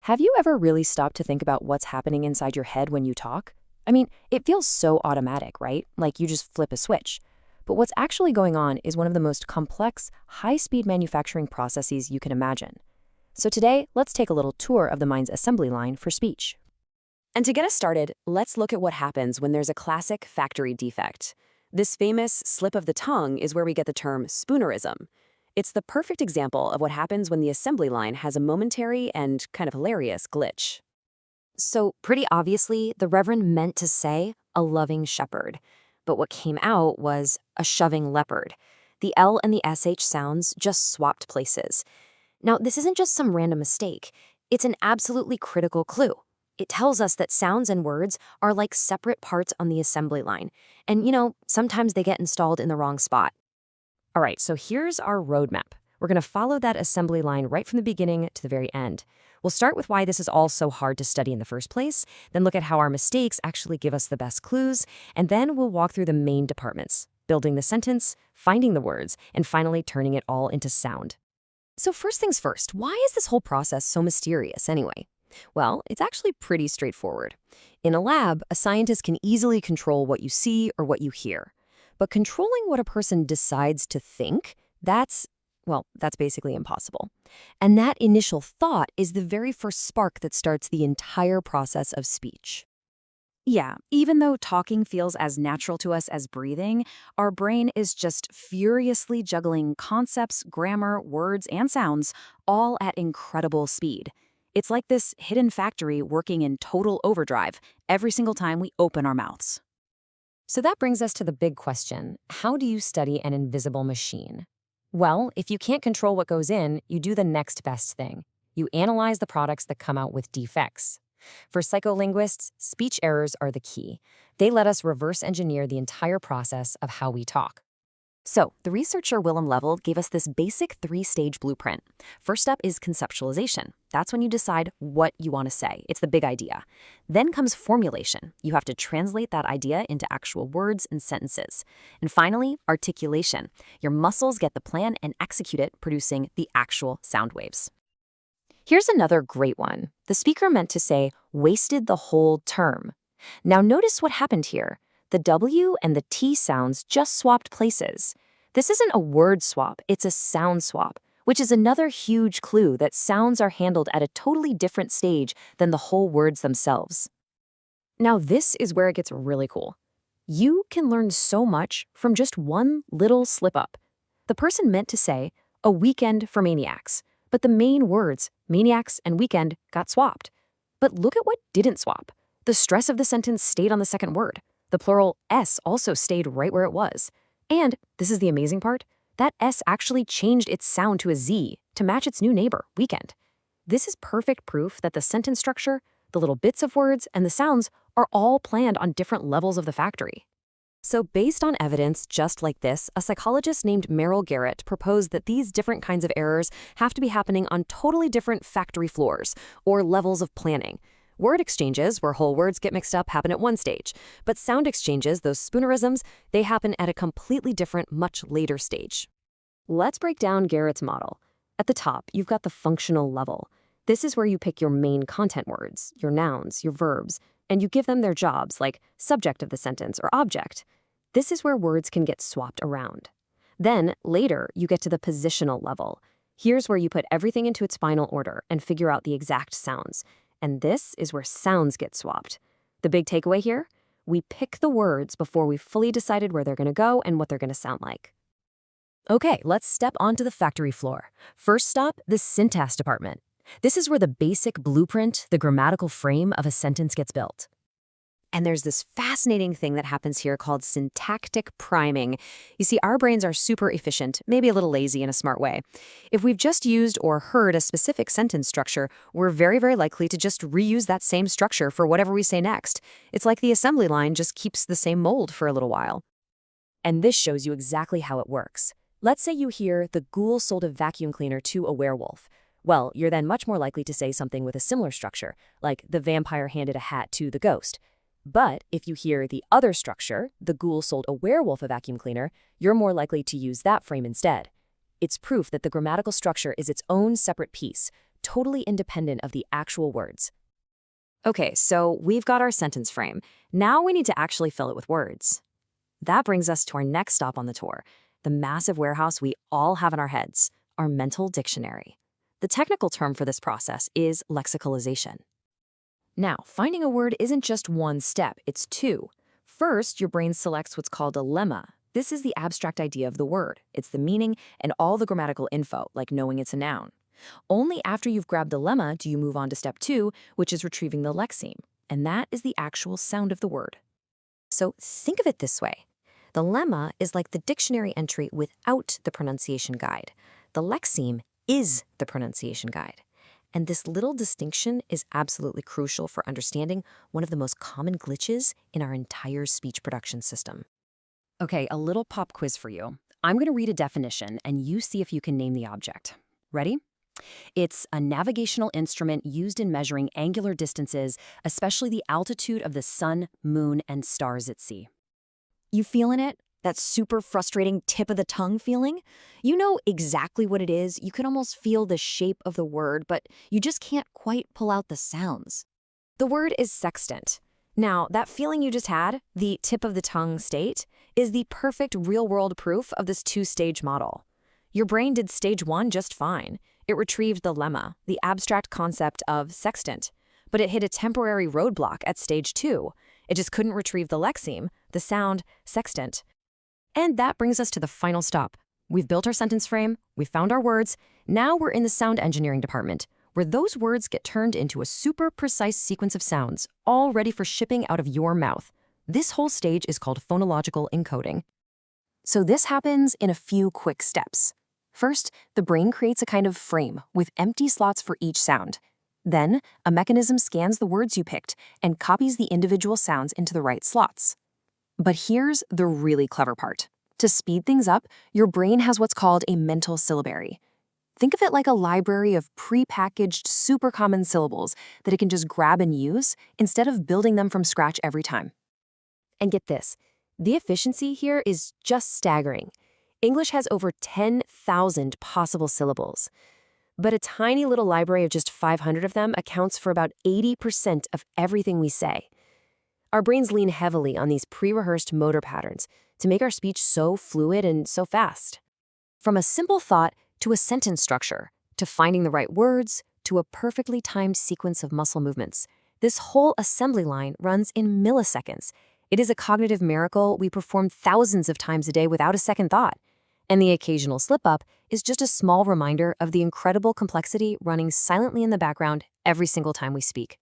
Have you ever really stopped to think about what's happening inside your head when you talk? I mean, it feels so automatic, right? Like you just flip a switch. But what's actually going on is one of the most complex, high-speed manufacturing processes you can imagine. So today, let's take a little tour of the mind's assembly line for speech. And to get us started, let's look at what happens when there's a classic factory defect. This famous slip of the tongue is where we get the term spoonerism. It's the perfect example of what happens when the assembly line has a momentary and kind of hilarious glitch. So, pretty obviously, the Reverend meant to say a loving shepherd, but what came out was a shoving leopard. The L and the SH sounds just swapped places. Now, this isn't just some random mistake. It's an absolutely critical clue. It tells us that sounds and words are like separate parts on the assembly line. And, sometimes they get installed in the wrong spot. All right, so here's our roadmap. We're going to follow that assembly line right from the beginning to the very end. We'll start with why this is all so hard to study in the first place, then look at how our mistakes actually give us the best clues, and then we'll walk through the main departments, building the sentence, finding the words, and finally turning it all into sound. So first things first, why is this whole process so mysterious anyway? Well, it's actually pretty straightforward. In a lab, a scientist can easily control what you see or what you hear. But controlling what a person decides to think, that's basically impossible. And that initial thought is the very first spark that starts the entire process of speech. Yeah, even though talking feels as natural to us as breathing, our brain is just furiously juggling concepts, grammar, words, and sounds, all at incredible speed. It's like this hidden factory working in total overdrive every single time we open our mouths. So that brings us to the big question: how do you study an invisible machine? Well, if you can't control what goes in, you do the next best thing. You analyze the products that come out with defects. For psycholinguists, speech errors are the key. They let us reverse engineer the entire process of how we talk. So, the researcher Willem Level gave us this basic 3-stage blueprint. First up is conceptualization. That's when you decide what you want to say. It's the big idea. Then comes formulation. You have to translate that idea into actual words and sentences. And finally, articulation. Your muscles get the plan and execute it, producing the actual sound waves. Here's another great one. The speaker meant to say, wasted the whole term. Now notice what happened here. The W and the T sounds just swapped places. This isn't a word swap, it's a sound swap, which is another huge clue that sounds are handled at a totally different stage than the whole words themselves. Now this is where it gets really cool. You can learn so much from just one little slip-up. The person meant to say, a weekend for maniacs, but the main words, maniacs and weekend, got swapped. But look at what didn't swap. The stress of the sentence stayed on the second word. The plural S also stayed right where it was. And, this is the amazing part, that S actually changed its sound to a Z to match its new neighbor, weekend. This is perfect proof that the sentence structure, the little bits of words, and the sounds are all planned on different levels of the factory. So based on evidence just like this, a psychologist named Merrill Garrett proposed that these different kinds of errors have to be happening on totally different factory floors, or levels of planning. Word exchanges, where whole words get mixed up, happen at one stage. But sound exchanges, those spoonerisms, they happen at a completely different, much later stage. Let's break down Garrett's model. At the top, you've got the functional level. This is where you pick your main content words, your nouns, your verbs, and you give them their jobs, like subject of the sentence or object. This is where words can get swapped around. Then, later, you get to the positional level. Here's where you put everything into its final order and figure out the exact sounds. And this is where sounds get swapped. The big takeaway here? We pick the words before we've fully decided where they're going to go and what they're going to sound like. Okay, let's step onto the factory floor. First stop, the syntax department. This is where the basic blueprint, the grammatical frame of a sentence gets built. And there's this fascinating thing that happens here called syntactic priming. You see, our brains are super efficient, maybe a little lazy in a smart way. If we've just used or heard a specific sentence structure, we're very, very likely to just reuse that same structure for whatever we say next. It's like the assembly line just keeps the same mold for a little while. And this shows you exactly how it works. Let's say you hear, the ghoul sold a vacuum cleaner to a werewolf. Well, you're then much more likely to say something with a similar structure, like the vampire handed a hat to the ghost. But if you hear the other structure, the ghoul sold a werewolf a vacuum cleaner, you're more likely to use that frame instead. It's proof that the grammatical structure is its own separate piece, totally independent of the actual words. Okay, so we've got our sentence frame. Now we need to actually fill it with words. That brings us to our next stop on the tour, the massive warehouse we all have in our heads, our mental dictionary. The technical term for this process is lexicalization. Now, finding a word isn't just one step, it's two. First, your brain selects what's called a lemma. This is the abstract idea of the word. It's the meaning and all the grammatical info, like knowing it's a noun. Only after you've grabbed the lemma do you move on to step two, which is retrieving the lexeme, and that is the actual sound of the word. So think of it this way. The lemma is like the dictionary entry without the pronunciation guide. The lexeme is the pronunciation guide. And this little distinction is absolutely crucial for understanding one of the most common glitches in our entire speech production system. Okay, a little pop quiz for you. I'm going to read a definition, and you see if you can name the object. Ready? It's a navigational instrument used in measuring angular distances, especially the altitude of the sun, moon, and stars at sea. You feeling it? That super frustrating tip of the tongue feeling? You know exactly what it is. You can almost feel the shape of the word, but you just can't quite pull out the sounds. The word is sextant. Now, that feeling you just had, the tip of the tongue state, is the perfect real-world proof of this two-stage model. Your brain did stage one just fine. It retrieved the lemma, the abstract concept of sextant, but it hit a temporary roadblock at stage two. It just couldn't retrieve the lexeme, the sound, sextant. And that brings us to the final stop. We've built our sentence frame, we've found our words, now we're in the sound engineering department, where those words get turned into a super precise sequence of sounds, all ready for shipping out of your mouth. This whole stage is called phonological encoding. So this happens in a few quick steps. First, the brain creates a kind of frame with empty slots for each sound. Then, a mechanism scans the words you picked and copies the individual sounds into the right slots. But here's the really clever part. To speed things up, your brain has what's called a mental syllabary. Think of it like a library of pre-packaged, super common syllables that it can just grab and use instead of building them from scratch every time. And get this, the efficiency here is just staggering. English has over 10,000 possible syllables, but a tiny little library of just 500 of them accounts for about 80% of everything we say. Our brains lean heavily on these pre-rehearsed motor patterns to make our speech so fluid and so fast. From a simple thought to a sentence structure, to finding the right words, to a perfectly timed sequence of muscle movements, this whole assembly line runs in milliseconds. It is a cognitive miracle we perform thousands of times a day without a second thought. And the occasional slip-up is just a small reminder of the incredible complexity running silently in the background every single time we speak.